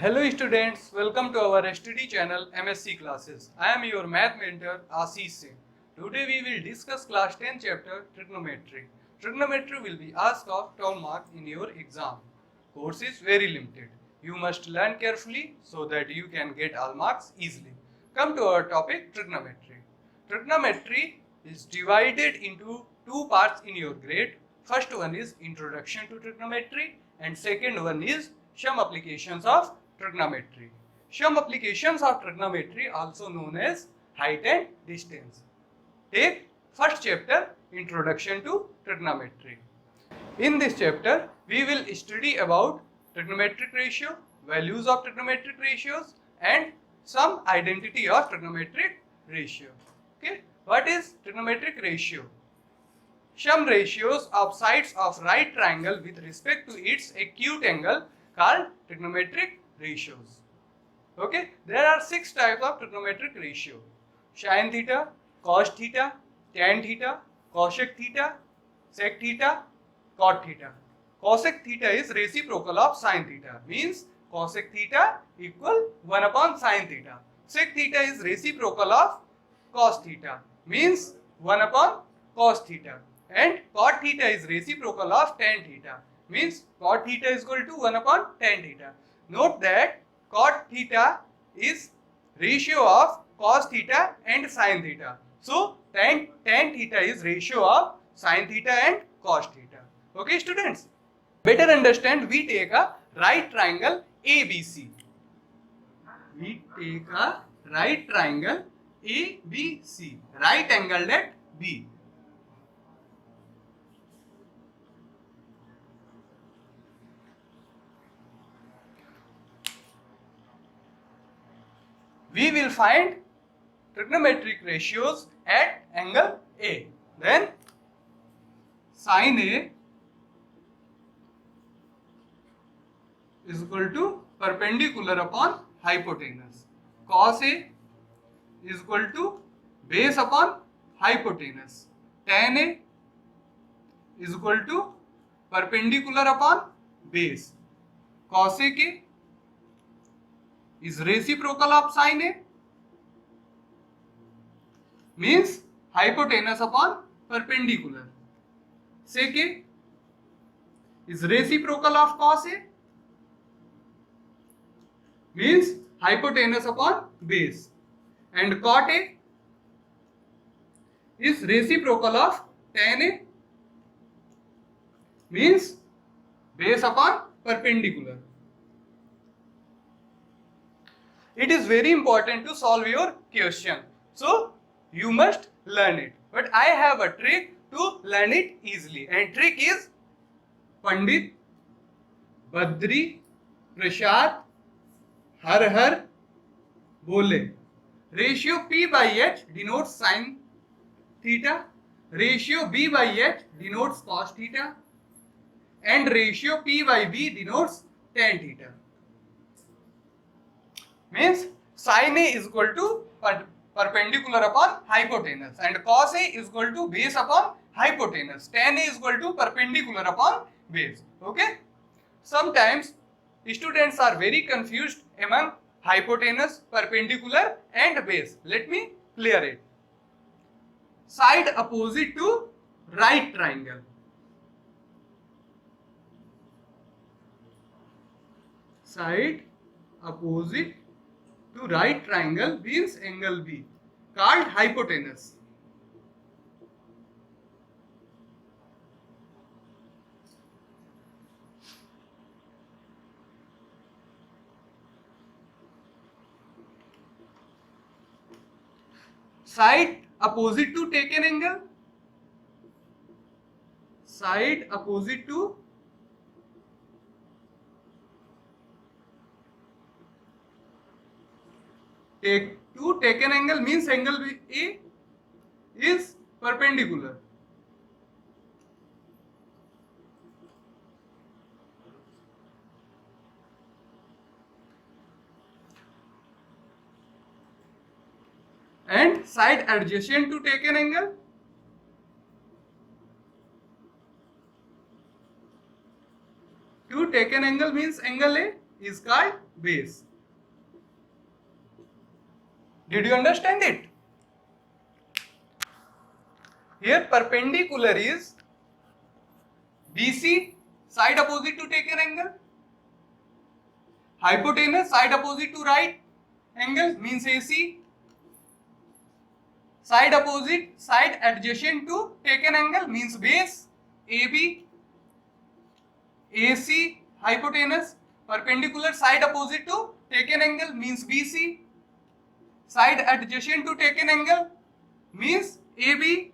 Hello students, welcome to our STD channel MSc classes. I am your math mentor Ashish Singh. Today we will discuss class 10 chapter trigonometry. Trigonometry will be asked of 12 mark in your exam. Course is very limited. You must learn carefully so that you can get all marks easily. Come to our topic, trigonometry. Trigonometry is divided into two parts in your grade. First one is introduction to trigonometry and second one is some applications of trigonometry. Some applications of trigonometry also known as height and distance. Take first chapter, introduction to trigonometry. In this chapter we will study about trigonometric ratio, values of trigonometric ratios and some identity of trigonometric ratio. Okay, what is trigonometric ratio? Some ratios of sides of right triangle with respect to its acute angle called trigonometric ratios. Okay, there are 6 types of trigonometric ratio: sin theta, cos theta, tan theta, cosec theta, sec theta, cot theta. Cosec theta is reciprocal of sin theta, means cosec theta equal 1 upon sin theta. Sec theta is reciprocal of cos theta, means 1 upon cos theta. And cot theta is reciprocal of tan theta, means cot theta is equal to 1 upon tan theta. Note that cot theta is ratio of cos theta and sin theta. So tan theta is ratio of sin theta and cos theta. Okay students, better understand, we take a right triangle ABC. We take a right triangle ABC, right angled at B. We will find trigonometric ratios at angle A. Then sin A is equal to perpendicular upon hypotenuse. Cos A is equal to base upon hypotenuse. Tan A is equal to perpendicular upon base. Cosec A is reciprocal of sin A, means hypotenuse upon perpendicular. Sec A is reciprocal of cos A, means hypotenuse upon base. And cot A is reciprocal of tan A, means base upon perpendicular. It is very important to solve your question, so you must learn it. But I have a trick to learn it easily, and trick is Pandit, Badri, Prashad, Har Har, Bole. Ratio P by H denotes sin theta, ratio B by H denotes cos theta, and ratio P by B denotes tan theta. Means sin A is equal to perpendicular upon hypotenuse and cos A is equal to base upon hypotenuse. Tan A is equal to perpendicular upon base. Okay. Sometimes students are very confused among hypotenuse, perpendicular and base. Let me clear it. Side opposite to right triangle. Side opposite to right triangle means angle B, called hypotenuse. Side opposite to taken angle. Side opposite to taken angle means angle A is perpendicular. And side adjacent to taken angle taken angle means angle A is called base. Did you understand it? Here perpendicular is BC, side opposite to taken angle. Hypotenuse, side opposite to right angle, means AC. Side opposite, side adjacent to taken angle, means base, AB. AC, hypotenuse, perpendicular, side opposite to taken angle, means BC. Side adjacent to taken angle, means AB.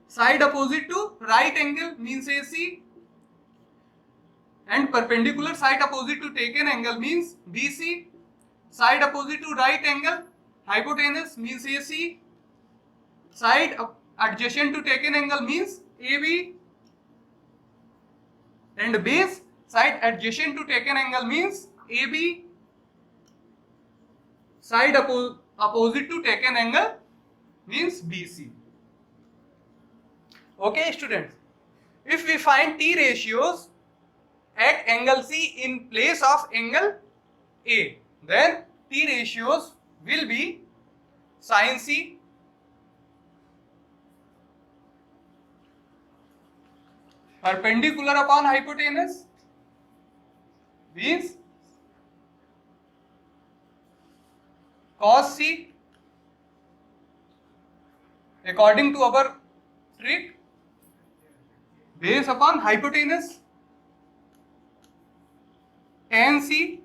Side opposite to right angle, means AC. And perpendicular, side opposite to taken angle, means BC. Side opposite to right angle, hypotenuse, means AC. Side adjacent to taken angle, means AB. And base, side adjacent to taken angle, means AB. Side opposite to taken angle, means BC. Okay students, if we find T ratios at angle C in place of angle A, then T ratios will be sin C, perpendicular upon hypotenuse, means cos C, according to our trick, base upon hypotenuse, tan C,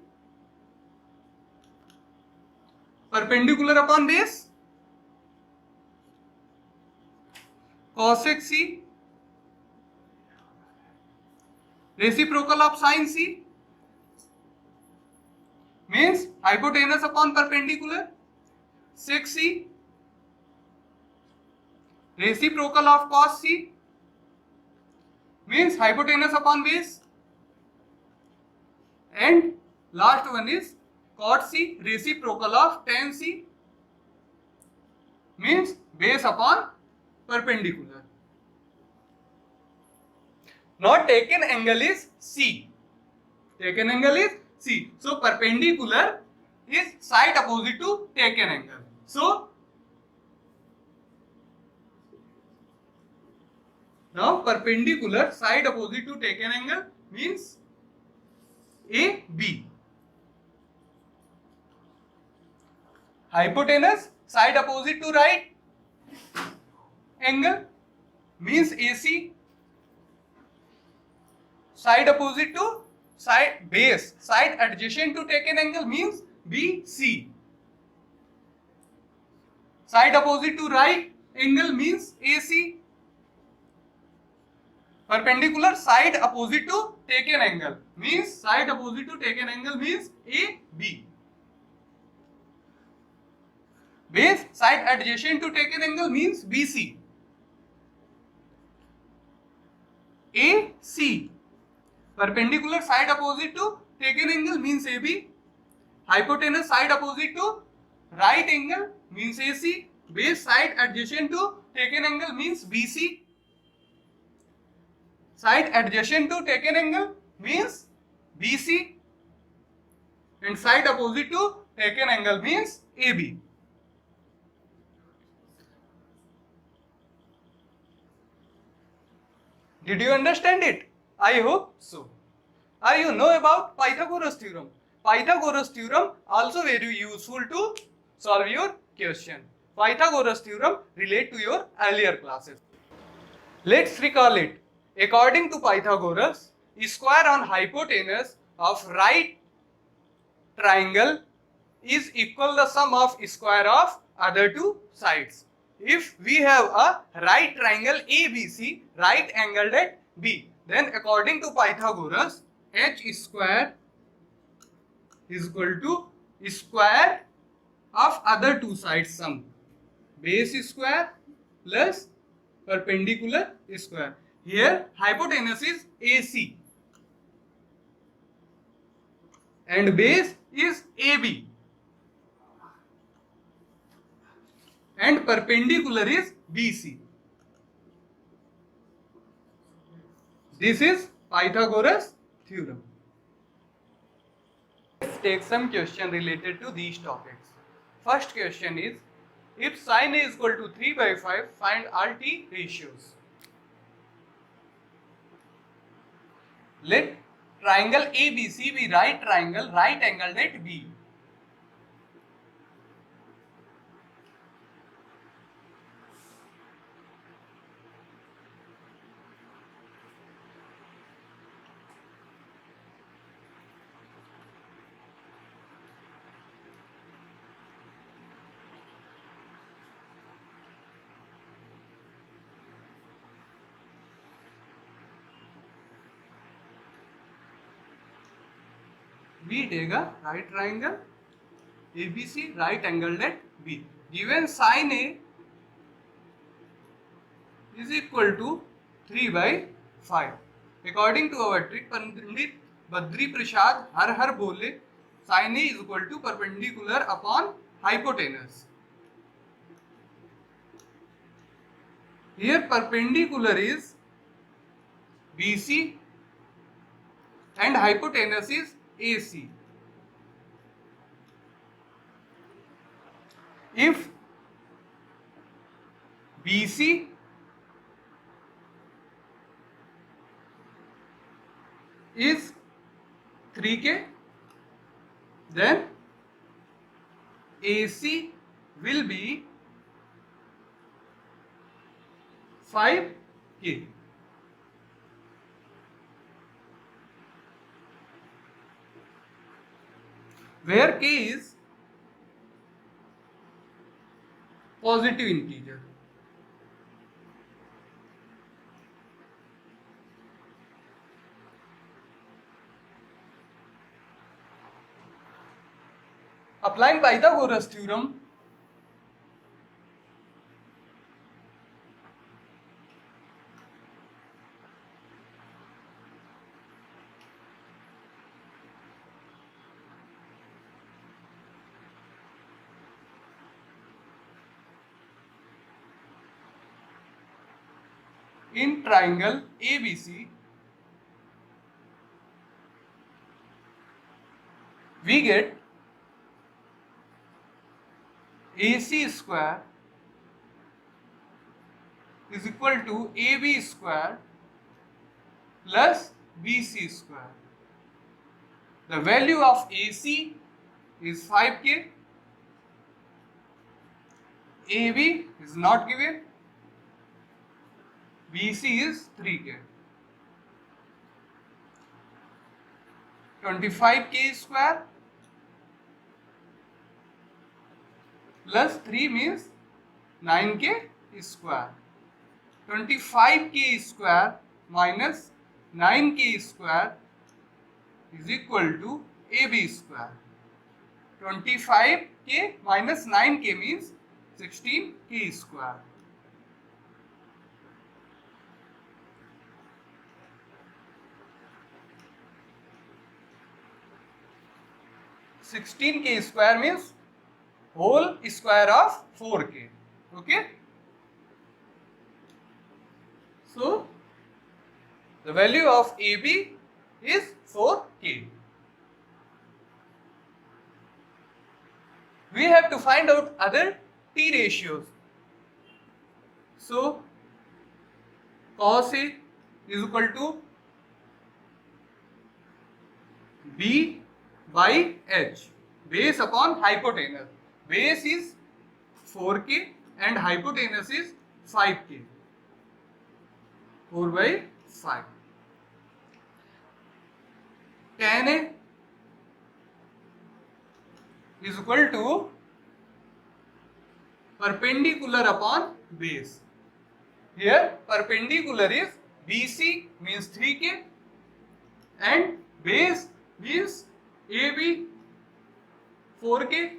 perpendicular upon base, cosec C, reciprocal of sin C, means hypotenuse upon perpendicular, sec C, reciprocal of cos C, means hypotenuse upon base, and last one is cot C, reciprocal of tan C, means base upon perpendicular. Now taken angle is C. Taken angle is C. So perpendicular is side opposite to taken angle. So now perpendicular side opposite to taken angle means AB. Hypotenuse side opposite to right angle means AC. Side opposite to side base, side adjacent to taken angle means BC. Side opposite to right angle means AC. Perpendicular side opposite to taken angle means side opposite to taken angle means AB. Base side adjacent to taken angle means BC. AC. Perpendicular side opposite to taken angle means AB. Hypotenuse side opposite to right angle means AC. Base side adjacent to taken angle means BC. Side adjacent to taken angle means BC. And side opposite to taken angle means AB. Did you understand it? I hope so. Are you know about Pythagoras theorem? Pythagoras theorem also very useful to solve your question. Pythagoras theorem relate to your earlier classes. Let's recall it. According to Pythagoras, square on hypotenuse of right triangle is equal the sum of square of other two sides. If we have a right triangle ABC, right angled at B, then according to Pythagoras, h square is equal to square of other two sides sum. Base square plus perpendicular square. Here hypotenuse is AC and base is AB and perpendicular is BC. This is Pythagoras theorem. Let's take some question related to these topics. First question is, if sin A is equal to 3 by 5, find RT ratios. Let triangle ABC be right triangle, right angled at B. B देगा right triangle ABC right angled at B. Given sin A is equal to 3 by 5. According to our trick, Pandit Badri Prasad har bole sin A is equal to perpendicular upon hypotenuse. Here perpendicular is BC and hypotenuse is AC. If BC is 3K, then AC will be 5K. Where K is positive integer. Applying Pythagoras theorem, in triangle ABC, we get AC square is equal to AB square plus BC square. The value of AC is 5K, AB is not given, BC is 3K. 25K square plus 3 means 9K square. 25K square minus 9K square is equal to AB square. 25K minus 9K means 16K square. K square means whole square of 4K. Okay. So the value of AB is 4K. We have to find out other T ratios. So cos A is equal to B by H, base upon hypotenuse. Base is 4K and hypotenuse is 5K. 4 by 5. Tan A is equal to perpendicular upon base. Here perpendicular is BC means 3K and base means AB 4K,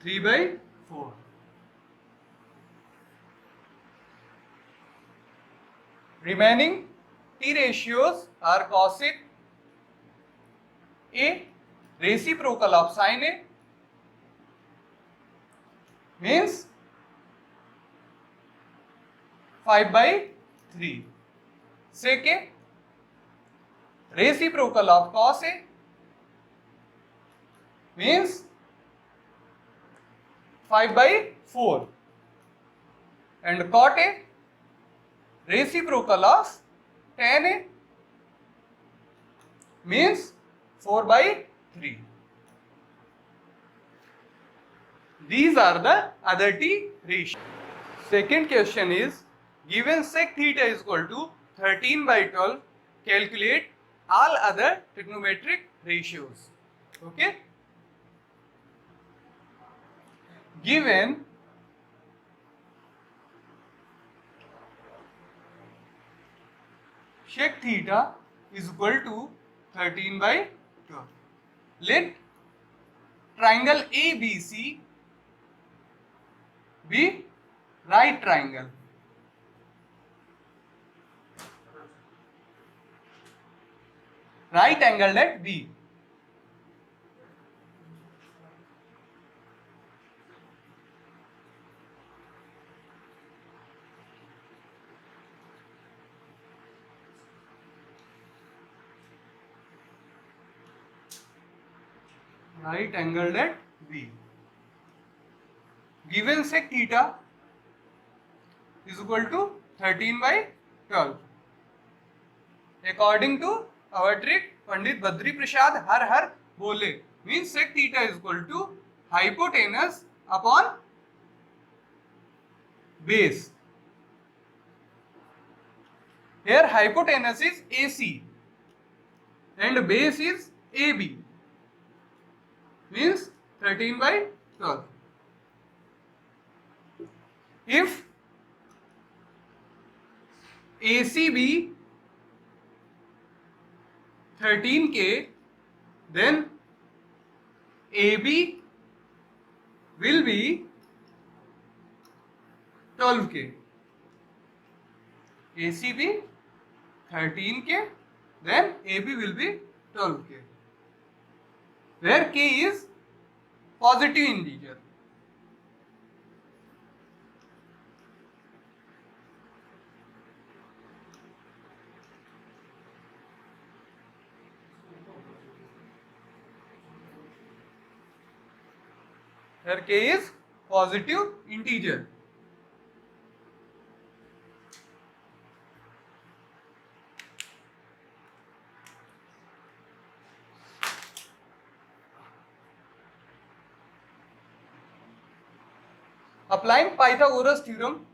3 by 4. Remaining T ratios are cosec A, reciprocal of sin A, means 5 by 3. Sec A, reciprocal of cos A, means 5/4, and cot A reciprocal of tan A means 4/3. These are the other T ratios. Second question is, given sec theta is equal to 13/12, calculate all other trigonometric ratios. Okay. Given sec theta is equal to 13/12, let triangle ABC be right triangle. Right angled at B. Right angled at B. Given sec theta is equal to 13/12. According to our trick, Pandit Badri Prasad har har bole, means sec theta is equal to hypotenuse upon base. Here hypotenuse is AC and base is AB, means 13/12. If AC be 13K, then AB will be 12K. AC be 13K, then AB will be 12K, where K is positive integer. Where K is positive integer. Applying Pythagoras theorem,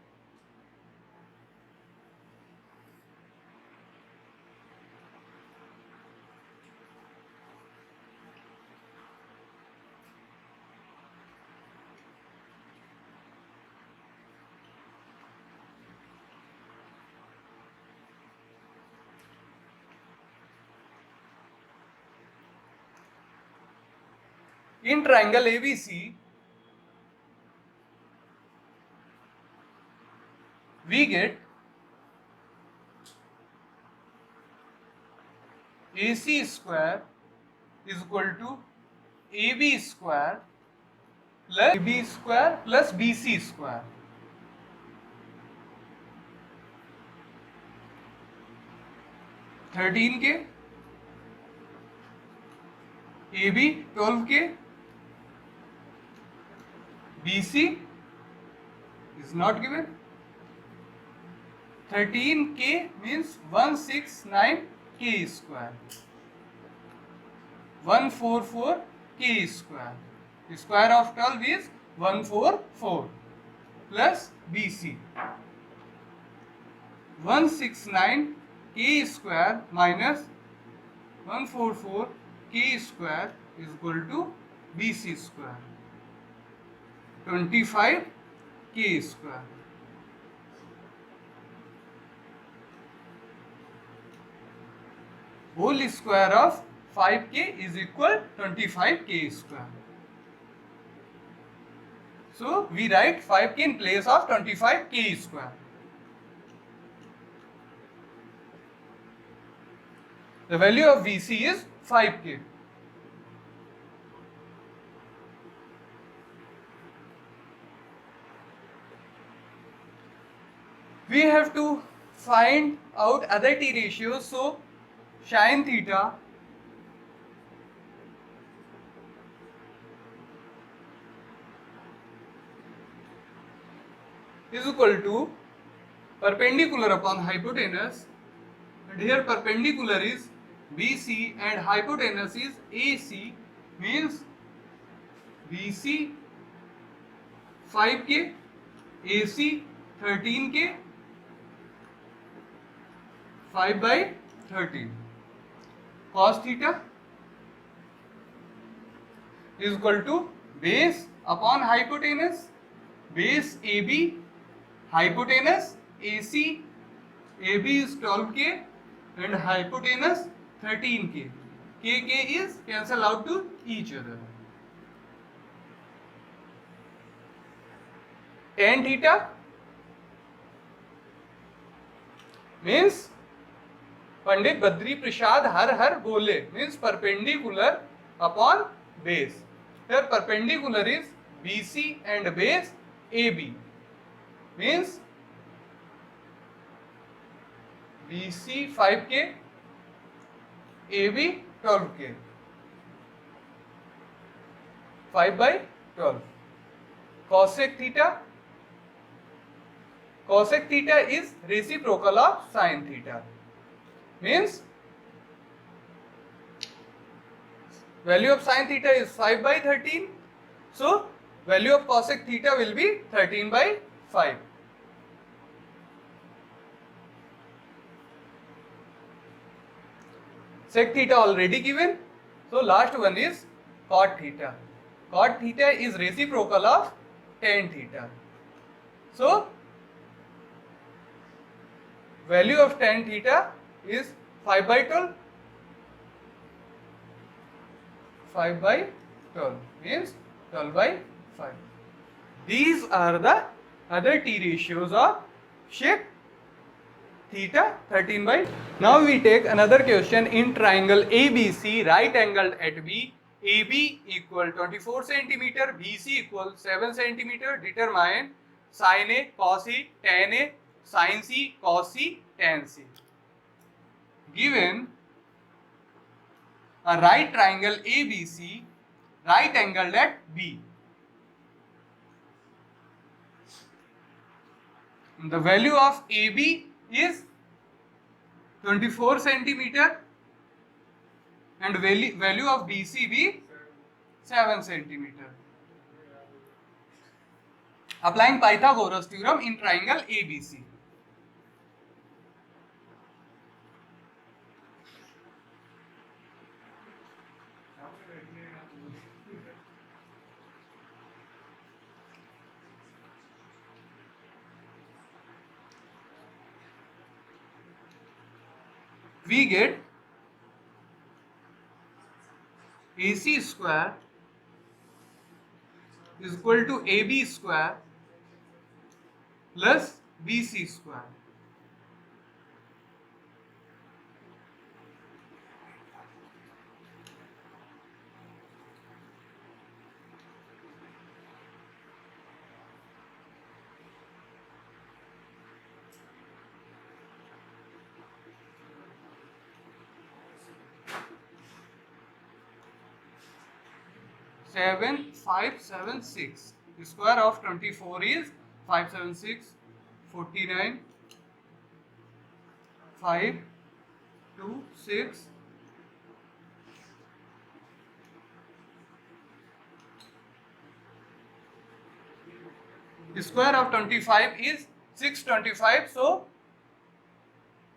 in triangle ABC, we get AC square is equal to AB square plus BC square. (13K), AB 12K, BC is not given. 13K means 169K square. 144K square. The square of 12 is 144 plus BC. 169K square minus 144K square is equal to BC square. 25K square. Whole square of 5K is equal 25K square. So we write 5K in place of 25K square. The value of VC is 5K. We have to find out other T ratios. So sin theta is equal to perpendicular upon hypotenuse, and here perpendicular is BC and hypotenuse is AC, means BC 5K, AC 13K, 5 by 13. Cos theta is equal to base upon hypotenuse, base AB, hypotenuse AC, AB is 12K and hypotenuse 13K. KK is cancel out to each other. Tan theta means Pandit Badri Prasad Har Har Bole, means perpendicular upon base. Here perpendicular is BC and base AB, means BC 5K, AB 12K, 5 by 12. Cosec theta, cosec theta is reciprocal of sin theta, means value of sin theta is 5 by 13, so value of cosec theta will be 13 by 5. Sec theta already given, so last one is cot theta. Cot theta is reciprocal of tan theta, so value of tan theta is 5 by 12. 5 by 12 means 12 by 5. These are the other T ratios of shape theta 13 by. Now we take another question in triangle ABC, right angled at B. AB equal 24 centimeter, BC equal 7 centimeter. Determine sin A, cos A, tan A, sin C, cos C, tan C. Given a right triangle ABC, right angled at B. The value of AB is 24 centimeter and value of BC be 7 centimeter. Applying Pythagoras theorem in triangle ABC. We get AC square is equal to AB square plus BC square. Seven, 5, 7, 6. The square of 24 is 5, 7, 6, 49, 5, 2, 6, the square of 25 is 625, so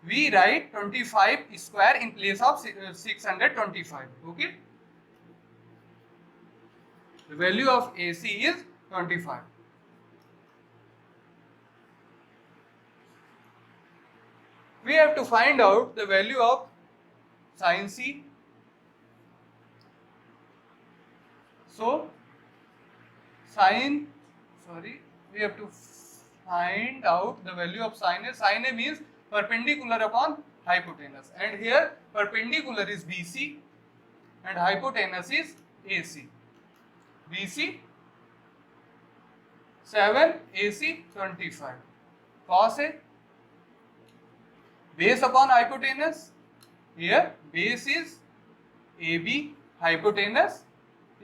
we write 25 square in place of 625. Okay. The value of AC is 25. We have to find out the value of sin C. So, we have to find out the value of sin A. Sin A means perpendicular upon hypotenuse, and here perpendicular is BC and hypotenuse is AC. BC 7, AC 25. Cos A, base upon hypotenuse, here base is AB, hypotenuse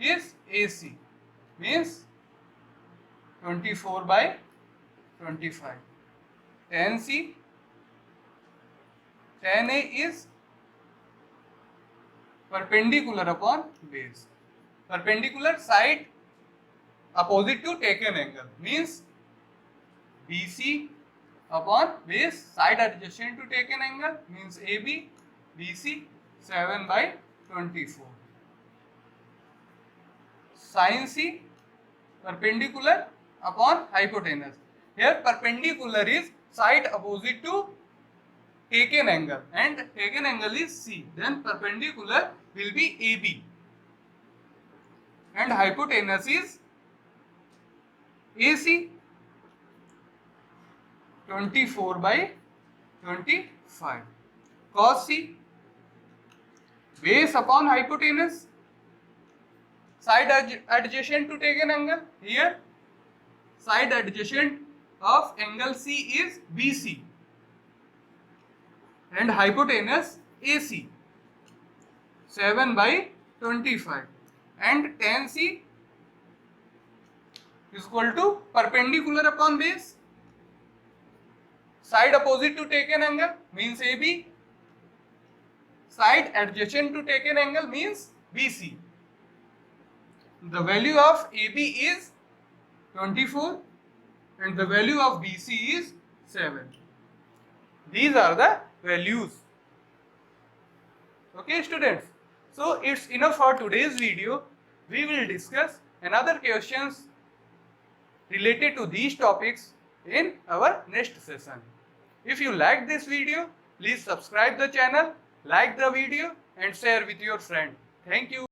is AC, means 24 by 25. Tan C, tan A is perpendicular upon base. Perpendicular side opposite to taken angle means BC upon base side adjacent to taken angle means AB, BC 7/24. Sin C perpendicular upon hypotenuse. Here perpendicular is side opposite to taken angle and taken angle is C. Then perpendicular will be AB and hypotenuse is AC 24/25. Cos C base upon hypotenuse side adjacent to taken angle. Here side adjacent of angle C is BC and hypotenuse AC 7/25 and tan C is equal to perpendicular upon base side opposite to taken angle means AB, side adjacent to taken angle means BC. The value of AB is 24 and the value of BC is 7. These are the values. Okay students, so it's enough for today's video. We will discuss another questions related to these topics in our next session. If you like this video, please subscribe the channel, like the video and share with your friend. Thank you.